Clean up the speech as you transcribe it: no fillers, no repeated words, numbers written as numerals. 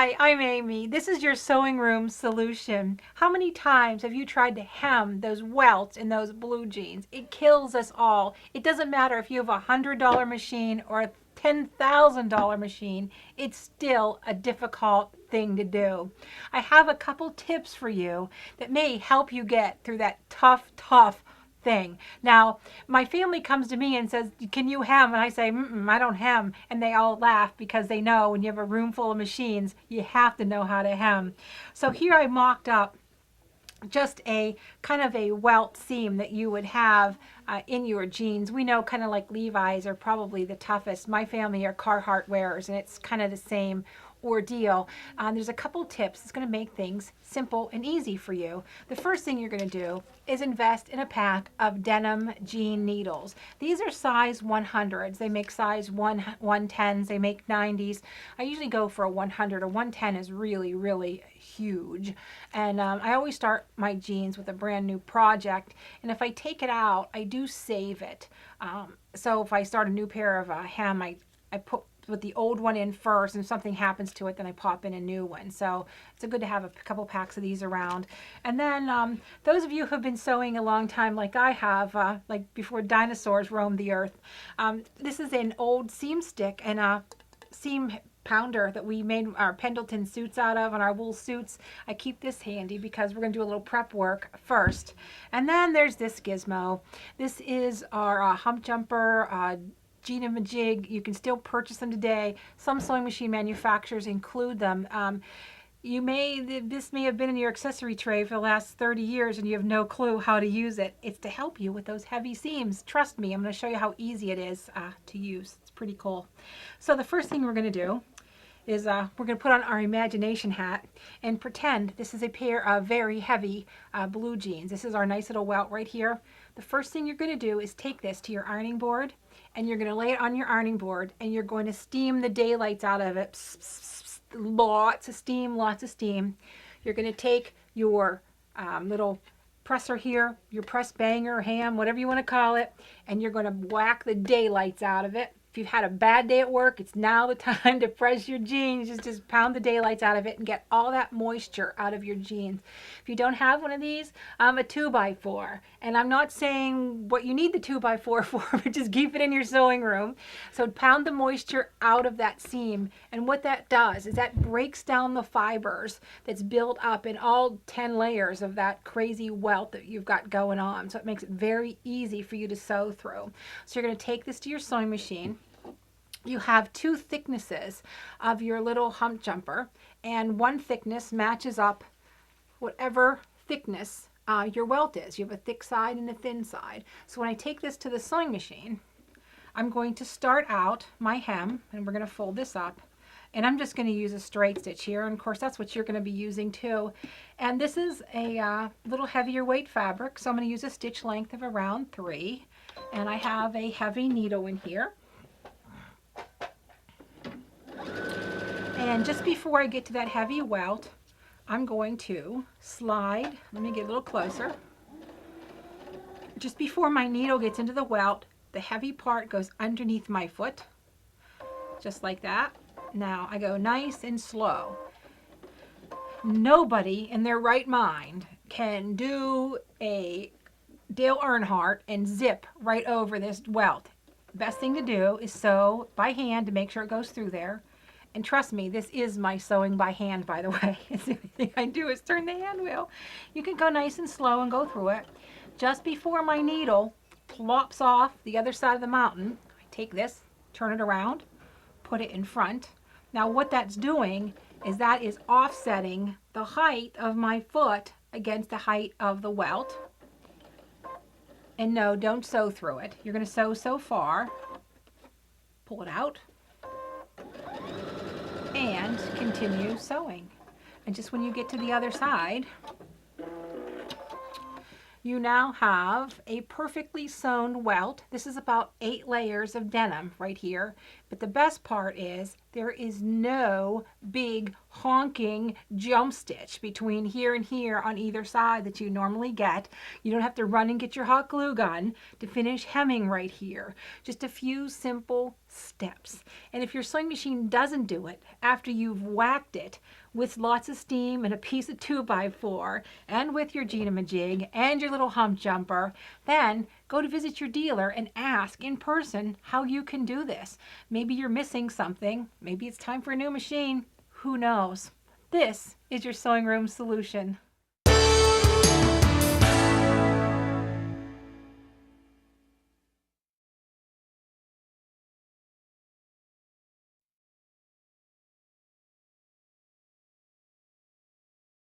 Hi, I'm Amy. This is your sewing room solution. How many times have you tried to hem those welts in those blue jeans? It kills us all. It doesn't matter if you have $100 machine or a $10,000 machine, it's still a difficult thing to do. I have a couple tips for you that may help you get through that tough thing. Now, my family comes to me and says, "Can you hem?" And I say, "I don't hem." And they all laugh because they know when you have a room full of machines, you have to know how to hem. So here I mocked up just a kind of a welt seam that you would have in your jeans. We know kind of like Levi's are probably the toughest. My family are Carhartt wearers, and it's kind of the same ordeal. There's a couple tips. It's going to make things simple and easy for you. The first thing you're going to do is invest in a pack of denim jean needles. These are size 100s. They make size 110s. They make 90s. I usually go for a 100. A 110 is really huge. And I always start my jeans with a brand new project. And if I take it out, I do save it. So if I start a new pair of hem, I put the old one in first, and if something happens to it, then I pop in a new one. So it's good to have a couple packs of these around. And then those of you who have been sewing a long time like I have, like before dinosaurs roamed the earth, this is an old seam stick and a seam pounder that we made our Pendleton suits out of and our wool suits. I keep this handy because we're going to do a little prep work first. And then there's this gizmo. This is our hump jumper, Majig. You can still purchase them today. Some sewing machine manufacturers include them. This may have been in your accessory tray for the last 30 years and you have no clue how to use it. It's to help you with those heavy seams. Trust me, I'm going to show you how easy it is to use. It's pretty cool. So the first thing we're going to do is we're going to put on our imagination hat and pretend this is a pair of very heavy blue jeans. This is our nice little welt right here. The first thing you're going to do is take this to your ironing board and you're going to lay it on your ironing board and you're going to steam the daylights out of it. Pss, pss, pss, lots of steam, lots of steam. You're going to take your little presser here, your press banger, ham, whatever you want to call it, and you're going to whack the daylights out of it. If you've had a bad day at work, it's now the time to press your jeans. Just pound the daylights out of it and get all that moisture out of your jeans. If you don't have one of these, a 2x4. And I'm not saying what you need the 2x4 for, but just keep it in your sewing room. So pound the moisture out of that seam. And what that does is that breaks down the fibers that's built up in all 10 layers of that crazy welt that you've got going on. So it makes it very easy for you to sew through. So you're going to take this to your sewing machine. You have two thicknesses of your little hump jumper, and one thickness matches up whatever thickness your welt is. You have a thick side and a thin side. So when I take this to the sewing machine, I'm going to start out my hem, and we're going to fold this up, and I'm just going to use a straight stitch here, and of course that's what you're going to be using too. And this is a little heavier weight fabric, so I'm going to use a stitch length of around 3, and I have a heavy needle in here. And just before I get to that heavy welt, I'm going to slide, let me get a little closer. Just before my needle gets into the welt, the heavy part goes underneath my foot, just like that. Now I go nice and slow. Nobody in their right mind can do a Dale Earnhardt and zip right over this welt. Best thing to do is sew by hand to make sure it goes through there. And trust me, this is my sewing by hand, by the way. It's the only thing I do is turn the hand wheel. You can go nice and slow and go through it. Just before my needle plops off the other side of the mountain, I take this, turn it around, put it in front. Now what that's doing is that is offsetting the height of my foot against the height of the welt. And no, don't sew through it. You're going to sew so far. Pull it out. And continue sewing. And just when you get to the other side, you now have a perfectly sewn welt. This is about 8 layers of denim right here. But the best part is there is no big honking jump stitch between here and here on either side that you normally get. You don't have to run and get your hot glue gun to finish hemming right here. Just a few simple steps. And if your sewing machine doesn't do it after you've whacked it with lots of steam and a piece of 2x4 and with your Gina-majig and your little hump jumper, then go to visit your dealer and ask in person how you can do this. Maybe you're missing something. Maybe it's time for a new machine. Who knows? This is your sewing room solution.